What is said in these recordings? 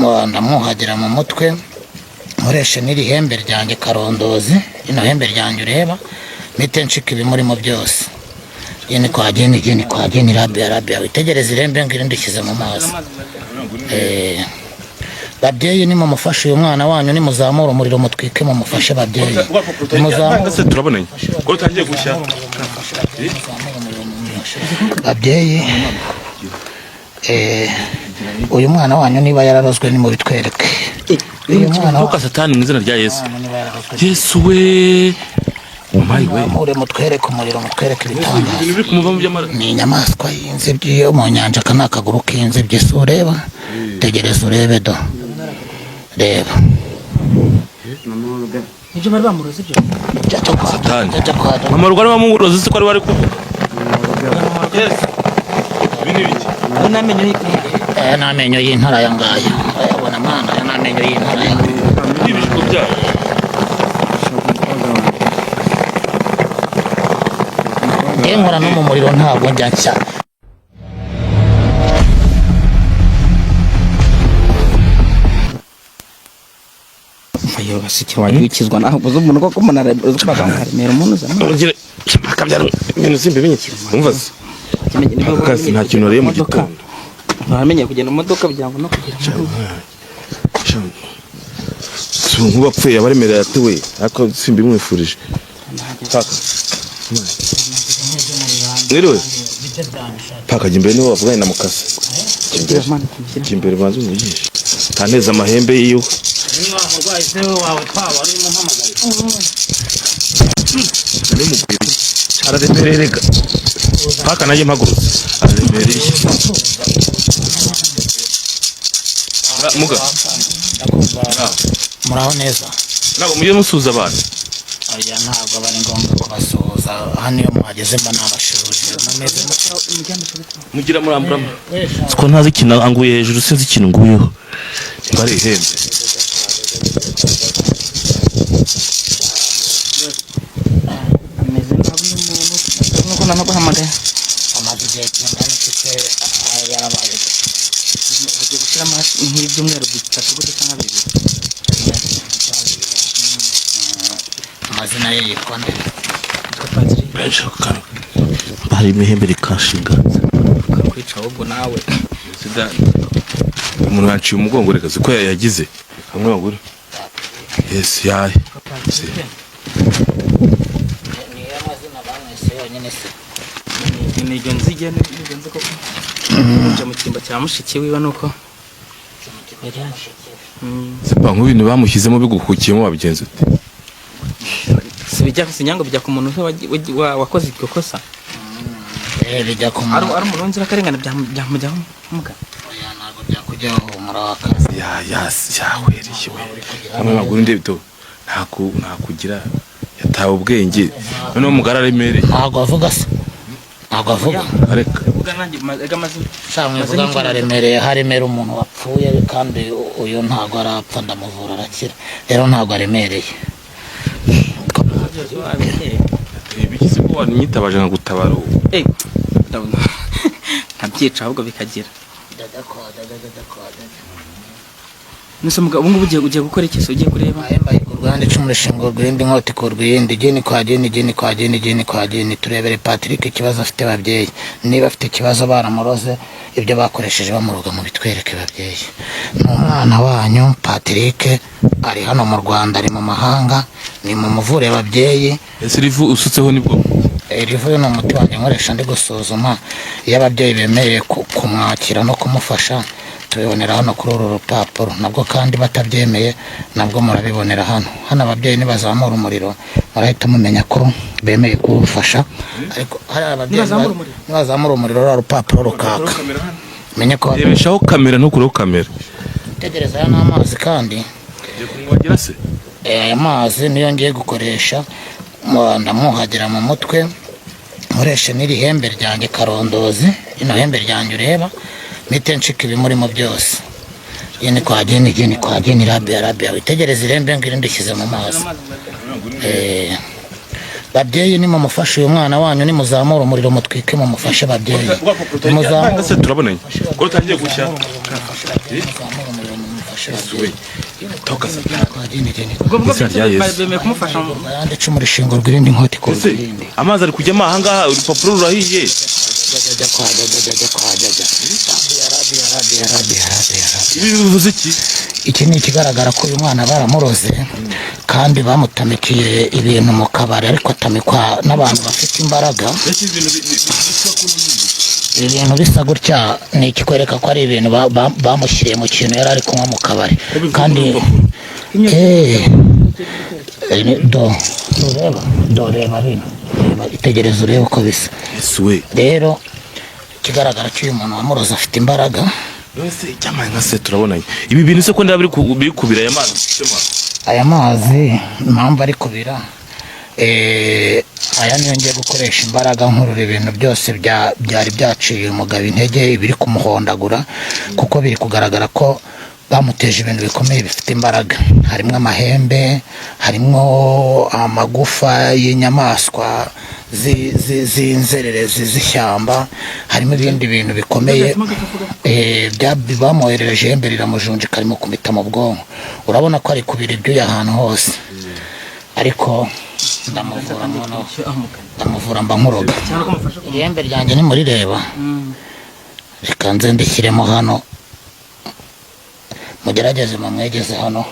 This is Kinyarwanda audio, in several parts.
ndamuhagira mu mutwe nkoreshe n'iri hembe ryanjye karondozi ino hembe ryanjye ureba mite nshika ibimurimo byose yene kwa geni rabia witegereze irembe ngiri ndishyize mu mazi. Babyeyi ni mumufashe uyu mwana wanyu ni muzamura umuriro mutwike mumufashe babyeyi muzamura turabonanye ko tangiye gushya babyeyi. Uyu mwana wanyu niba yararozwe ni mu bitwereke uyu mwana wa Satani mu izina rya Yesu. Yesu we mure mutwereke umuriro mutwereke ibitangaza ni inyamaswa y'inzibyi yo mu nyanja kana akaguru k'inzibyi si ureba tegereza urebe do reba nibyo bari bamuroze ibyo Satani mama rugari bamuroze se ko ari bari kuvuga n'amenyo y'intara ya ngaya urabona mwana n'amenyo y'intara ya ngaya ibishuko byayo nkora no mu muriro ntabwo njya nshya. ayo basiki wagikizwa naho buzo umuntu ko kumunara uzabagamara umuntu zamugire akabyara ibintu simbe binyiki umvaze akazi nta kintu rero mu gitondo bamenye kugenda mu modoka byango no kugira nkuba apfuye abaremera yatewe ariko simbe mwifurije Niriwe paka jimbere niwo bavuganye na mukase jimbere banze umugisha taneza amahembe yiwe umurwayi se wawe twaba ari mu mpamagara ni mubiri araremererega paka naje mpagurutse araremereye muga muraho neza nako mujye musuza abantu aya ntabwo bari ngombwa kubasuhuza hano iyo muhageze mba nabashurije mumeze mugira muramburamo ko ntazi ikintu anguye hejuru sinzi ikintu nguyeho mbare ihembe ameze nk'umuntu nuko nanaguhamagaye amaze igihe kingana iki yarabaye ugiye gushyira nk'ibyumweru bitatu gute cyangwa bibiri amazina ye yitwa nde benshi akara bari imihembe rikashinga kwica ahubwo nawe umuntu yaciye umugongo reka ziko yagize hamwe bagure yes yaye ni amazina bamwese yonyine se nijyo nzigene nzi ko nje mu cyimba cya mushiki wiwe nuko sepa nk'ibintu bamushyizemo bigukukiyemo wabigenza ute sibijya sinyango bijya ku muntu wakoze iryo kosa bijya ku muntu ari umuntu nzira karengana byamujyaho muga oya ntabwo byakujyaho murakaza yahwereye we hamwe maguru ndebito ntakugira yatawe ubwenge noneho mugara aremereye ntabwo avuga se ntabwo avuga areka uvuga nanjye amazina cyangwa uvuga ngo araremereye haremera umuntu wapfuye kandi uyu ntabwo arapfa ndamuvura arakira rero ntabwo aremereye bigize ko wanyitabaje nka gutabara ntabyica ahubwo bikagira nese mugabo ngubu ugiye gukora iki se ugiye kureba Rwanda cy'umushinga rw'indi nkoti ko rw'indi geni kwa geni turebere Patrick ikibazo afite babyeyi niba afite ikibazo baramuroze ibyo bakoresheje bamuroga mu bitwereke babyeyi n'umwana wanyu Patrick ari hano mu Rwanda ari mu mahanga ni mu muvure babyeyi ese rivu usutseho nibwo rivu no muti wanjye nkoresha ndi gusuzuma iyo ababyeyi bemeye kumwakira no kumufasha tubibonera hano kuri uru rupapuro nabwo kandi batabyemeye nabwo murabibonera hano ababyeyi nibazamura umuriro murahita mumenya ko bemeye kubufasha ariko hari ababyeyi nibazamura umuriro rwa rupapuro rukaka menye ko yebeshaho kamera no kuri kamera tegereza ya n'amazi kandi kumwagira se aya mazi niyo ngiye gukoresha ndamuhagira mu mutwe nkoreshe n'iri hembe ryanjye karondozi ino hembe ryanjye ureba mite nshika ibimurimo byose yene kwa geni rabia witegereze irembe ngiri ndishyize mu mazi. Babyeyi ni mumufashe uyu mwana wanyu ni muzamura umuriro mutwike mumufashe babyeyi muzamura turabonanye ko tangiye gushya mufashe toka kwa gini gini ubwo bwo Izina rya Yesu. bemeye kumufasha yandi icumu rishingo rw'irindi nkoti ko ese rw'irindi amazi ari kujyamo ahangaha urupapuro rurahiye jya kwa ibi bivuze iki iki ni ikigaragara ko uyu mwana baramuroze kandi bamutamikiye ibintu mu kabari ariko atamikwa n'abantu bafite imbaraga. ese ibintu Ibintu bisa gutya ni ikikwereka ko ari ibintu bamushyiriye mu kintu yari ari kunywa mu kabari kandi reba bino itegereza urebe uko bisa. Yesuwe Rero ikigaragara cy'uyu muntu wamuroze afite imbaraga. ese cyamaye nka se turabonanye ibi bintu se ko ndabiri kubira aya mazi Aya mazi impamvu ari kubira aya niyo ngiye gukoresha imbaraga nkurura ibintu byose byari byaciye umugabo intege biri kumuhondagura kuko biri kugaragara ko bamuteje ibintu bikomeye bifite imbaraga. Harimo amahembe, harimo amagufa y'inyamaswa z'inzererezi z'ishyamba, harimo ibindi bintu bikomeye bamwoherereje ihembe riramujunjika karimo kumita mu bwonko. Urabona ko ari kubira ibyuya ahantu hose ariko ndamuvura mba nkuroga. Ihembe ryanjye nimurireba reka nze ndishyiremo hano mugerageze mumwegeze hano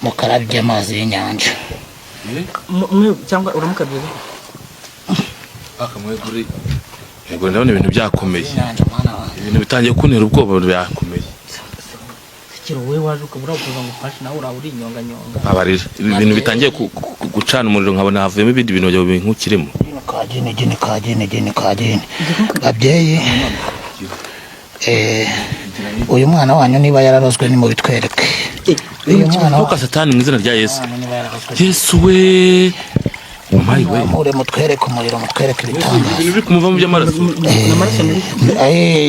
mukarabye amazi y'inyanja cyangwa uramukabye akamweguri yego ndabona ibintu byakomeye inyanja mwana wanjye. ibintu bitangiye kuntera ubwoba byakomeye kiro we waje ukabura kuza ngo ufashe nawe uri inyonganyonga abarira ibintu bitangiye gucana umuriro nkabona havuyemo ibindi bintu byo binkukirimo kagini babyeyi uyu mwana wanyu niba yararozwe ni mu bitwereke. Uyu mwana ntuka satani mu izina rya Yesu Yesu we umayi we mure mutwereke umuriro mutwereke ibitangaza. ibintu biri kumuvamo by'amaraso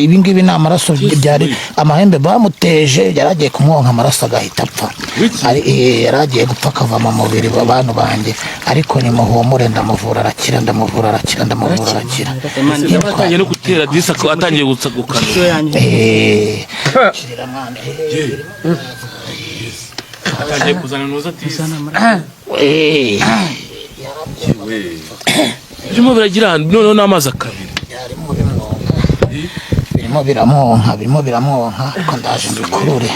ibi ngibi ni amaraso byari amahembe bamuteje yaragiye kumwonka amaraso agahita apfa. Yaragiye gupfa akava mu mubiri w'abantu banjye ariko nimuhumure ndamuvura arakira atangiye no gutera disa ko atangiye gukana atangiye kuzana nuza disa birimo biragira noneho n'amazi akabira birimo biramwonka ariko ndaje mbikurure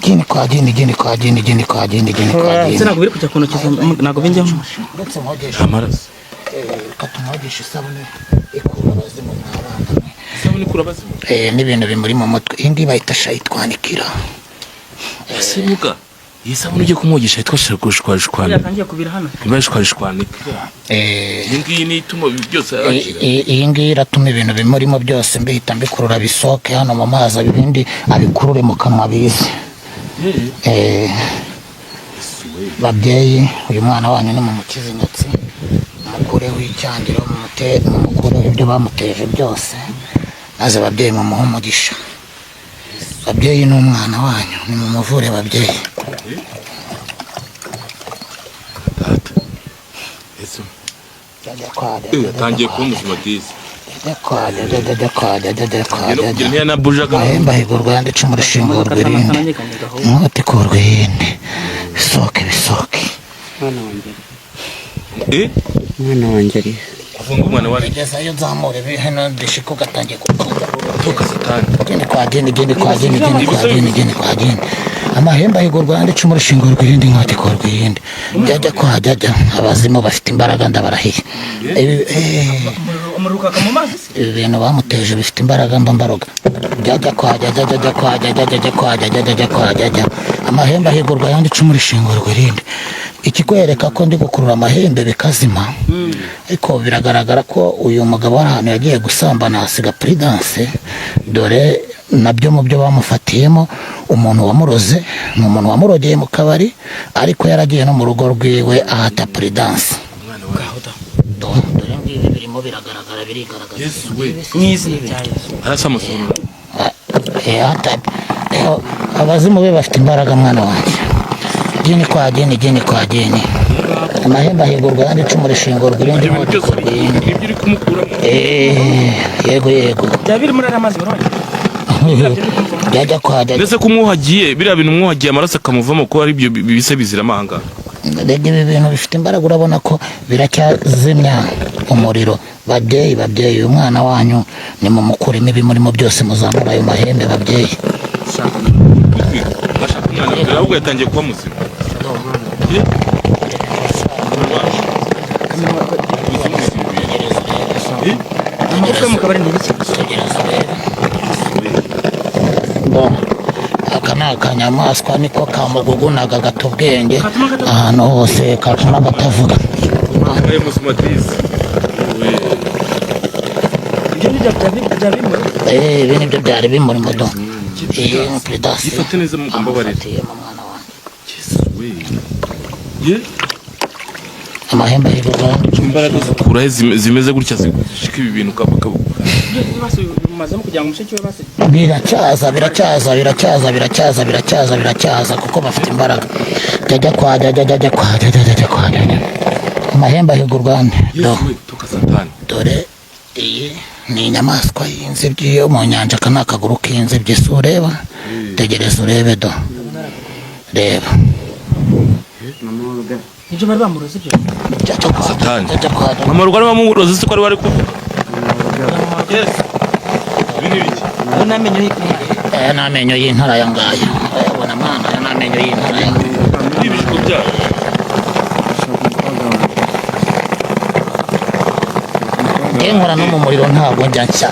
gini kwa gini ntabwo biri kujya kunokiza ntabwo binjyamo uretse mwogesha amaraso katumwogesha isabune ikura abazimu mwabana isabune ikura abazimu n'ibintu bimuri mu mutwe iyi ngiyi bayita shayitwanikira. ese muga iyi sabune ugiye kumwogesha yitwa shashwashwana yatangiye kubira hano ibashwashwanika iyi ngiyi ni ituma byose iyi ngiyi iratuma ibintu bimurimo byose mbihita mbikurura bisoke hano mu mazi ibindi abikurure mu kanwa bize. Babyeyi uyu mwana wanyu ni mumukize inyatsi mukureho icyangiro mumukureho ibyo bamuteje byose maze babyeyi mumuhe umugisha. Babyeyi ni umwana wanyu ni mumuvure babyeyi. tangiye kuba umuzima bwiza mahembe ahigurwa yandi icumu rishingo rw'irindi inkota ikurwa iyindi bisoke mwana wanjye ari afunga umwana wari gezayo nzamure hano ndishika ugatangiye kuvuga toka satani gini kwa gini amahembe ahigurwa yandi icumu rishingo rw'irindi inkota ikurwa iyindi jya abazimu bafite imbaraga ndabarahiye. Ibi bintu bamuteje bifite imbaraga mbaroga jya kwajya amahembe ahigurwa yandi icumu rishingo rw'irindi. Ikikwereka ko ndi gukurura amahembe bikazima ariko biragaragara ko uyu mugabo ari ahantu yagiye gusambana hasiga prudence. Dore nabyo mu byo bamufatiyemo umuntu wamuroze ni umuntu wamurogeye mu kabari ariko yaragiye no mu rugo rwiwe ahata prudence. Dore ngibi birimo biragaragara birigaragaza n'izina rya Yesu arasamusura abazimu be bafite imbaraga mwana wanjye. Gini kwa gini amahembe ahigurwa yandi icumu rishingo rw'irindi ibyo uri kumukura yego byaba biri muri aya mazi barabona byajya kwajya ndetse kumwuhagiye biriya bintu umwuhagiye amaraso akamuvamo ko ari byo bise bizira amahanga. Rege ibi bintu bifite imbaraga urabona ko biracyazimya umuriro. Babyeyi umwana wanyu ni mu mukura imibi murimo byose muzamura ayo mahembe babyeyi. ahubwo yatangiye kuba muzima. Aka ni akanyamaswa niko kamugugunaga gato ubwenge ahantu hose katuma gatavuga. Ibi nibyo byari bimurimo do. Ifate neza mugomba barete. Amahembe y'ibirura imbaraga zikura zimeze gutya zishika ibi bintu kabukabu. Biracyaza kuko bafite imbaraga. Jya kwa amahembe ahigurwa dore iyi ni inyamaswa y'inzibyi yo mu nyanja. Aka ni akaguru k'inzibyi si ureba, tegereza urebe do, reba ibyo bari bamuroze ibyo Satani. Mama rugari bamuroze se ko ari kuvuga. N'amenyo y'intara ya ngaya. Ubona mwana n'amenyo y'intara ya ngaya. Ibishiko byabo. Nkora no mu muriro ntabwo njya nshya.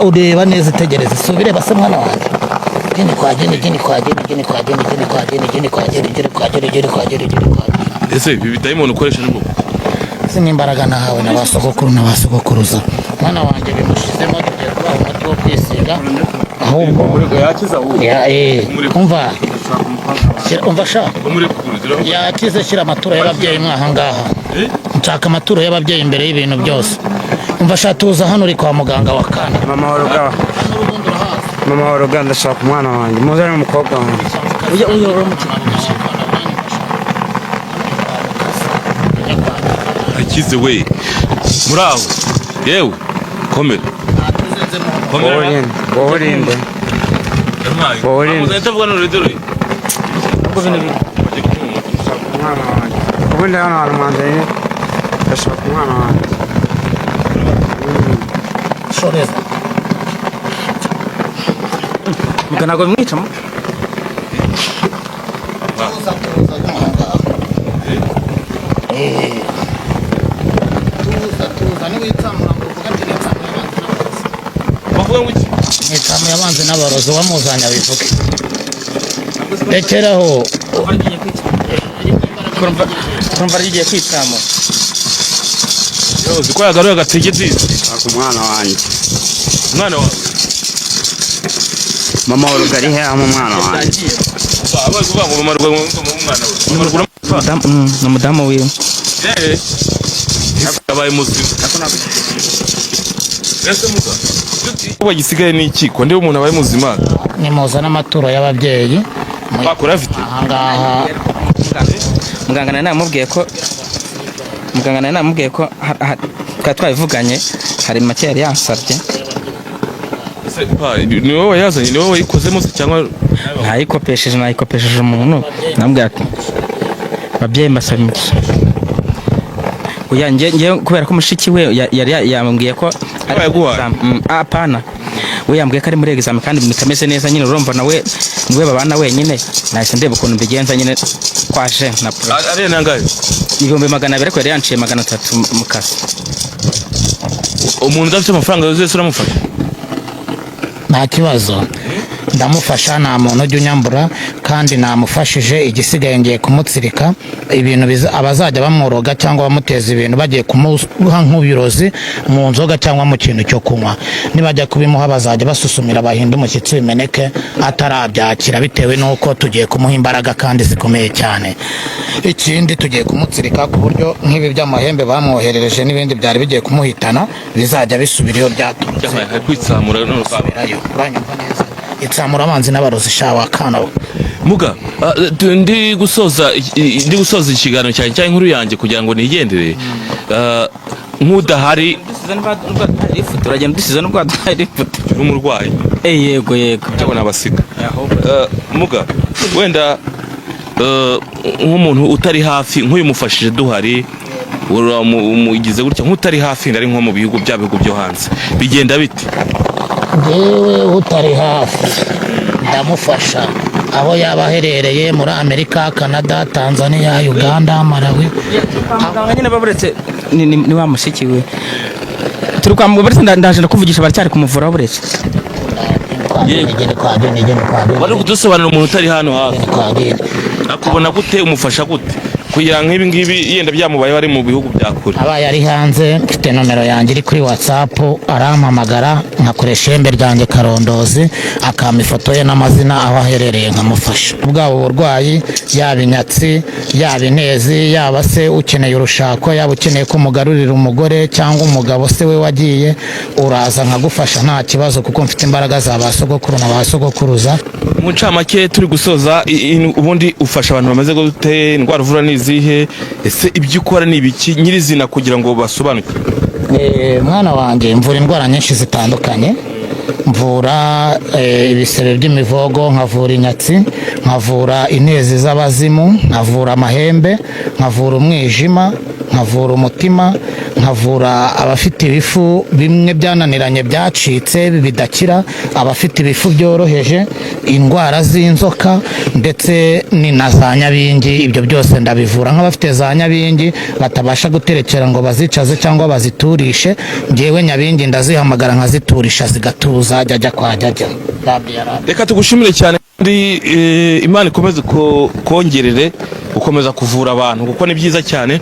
Ureba neza itegereze subire base mwana wanjye. Gini kwa geni. Ese ibi bitayimona ukoresha n'ubwo. N'imbaraga nahawe na basogokuru na basogokuruza. Mwana wanjye bimushizemo tugiye kuba umuti wo kwisiga. Ahubwo yakiza umva sha yakize shyira amaturo y'ababyeyi mwahangaha. Nshaka amaturo y'ababyeyi imbere y'ibintu byose. Umva sha tuza hano uri kwa muganga wa kana. Mama waruga ndashaka umwana wanjye muzane umukobwa wanjye. Akize we muraho yewe komera Bohorinde ndavuga no redero ubundi hano hantu mwanzanye ndashaka umwana wanjye. Shoreza muganago mwicamo tuza ni witsamura ngo uvuga ati bavuga ngo iki nitsamu yabanze n'abarozi wamuzanya bivuge rekeraho kurumva rigiye kwitamo yozi ko yagaruye agategetse Ndashaka umwana wanjye. umwana wawe Mama waruga ari hehe umwana wanjye. baba kuvuga ngo mama rugwa umwana we n'umudamu wiwe yabaye muzima. Ese muza uba gisigaye n'iki ko ndebe umuntu abaye muzima nimuza n'amaturo y'ababyeyi bakora afite ahangaha. muganga namubwiye ko twari twabivuganye hari make yari yansabye. ni wowe wayazanye ni wowe wayikozemo se cyangwa nayikopesheje umuntu namubwiye ati babyeyi mbasaba imigisha. Ngewe kubera ko mushiki we yari yambwiye ko apana we yambwiye ko ari muri examen kandi bitameze neza nyine urumva nawe niwe babana wenyine nahise ndeba ukuntu mbigenza nyine kwaje na ari nangaye 200 ko yari yanciye 300 mu kazi. Umuntu udafite amafaranga yose uramufasha nta kibazo ndamufasha nta muntu ujya unyambura kandi namufashije igisigaye ngiye kumutsirika ibintu abazajya bamuroga cyangwa bamuteza ibintu bagiye kumuha nk'ubirozi mu nzoga cyangwa mu kintu cyo kunywa nibajya kubimuha bazajya basusumira bahinda umushyitsi bimeneke atarabyakira bitewe n'uko tugiye kumuha imbaraga kandi zikomeye cyane. Ikindi tugiye kumutsirika ku buryo nk'ibi by'amahembe bamwoherereje n'ibindi byari bigiye kumuhitana bizajya bisubira iyo byaturutse kwitsamura uranyumva neza itsamura abanzi n'abarozi shawa kana muga ndi gusoza ikiganiro cyanjye cyangwa inkuru yanjye kugira ngo nigendere nk'udahari turagenda dusize n'ubwo duhari ifoto n'umurwayi yego cyabona abasiga muga wenda nk'umuntu utari hafi nk'uyu mufashije duhari umugize gutya nk'utari hafi ndari nko mu bihugu bya bihugu byo hanze bigenda bite yewe utari hafi ndamufasha aho yaba aherereye muri Amerika, Canada, Tanzania, Uganda, Malawi. Muganga nyine baburetse ni wa musiki we turi kwa muganga ndaje ndakuvugisha baracyari kumuvura buretse bari kudusobanura umuntu utari hano hafi akubona gute umufasha gute kugira nk'ibi ngibi yenda byamubaye bari mu bihugu bya kure abaye ari hanze mfite nomero yanjye iri kuri WhatsApp arampamagara nkakoresha ihembe ryanjye Karondozi akama ifoto ye n'amazina aho aherereye nkamufasha bwabo burwayi yaba inyatsi yaba inezi yaba se ukeneye urushako yaba ukeneye ko mugarurira umugore cyangwa umugabo se we wagiye uraza nkagufasha nta kibazo kuko mfite imbaraga za basogokuru na basogokuruza mu ncamake turi gusoza ubundi ufasha abantu bamaze gute indwara uvura nizihe ese ibyo ukora ni ibiki nyirizina kugira ngo basobanuke mwana wanjye mvura indwara nyinshi zitandukanye mvura ibisebe by'imivogo nkavura inyatsi nkavura inezi z'abazimu nkavura amahembe nkavura umwijima nkavura umutima nkavura abafite ibifu bimwe byananiranye byacitse bidakira abafite ibifu byoroheje indwara z'inzoka ndetse ni na za nyabingi ibyo byose ndabivura nk'abafite za nyabingi batabasha guterekera ngo bazicaze cyangwa baziturishe ngewe nyabingi ndazihamagara nkaziturisha zigatuza jya kwa jya reka tugushimire cyane kandi Imana ikomeze kongerere gukomeza kuvura abantu kuko ni byiza cyane.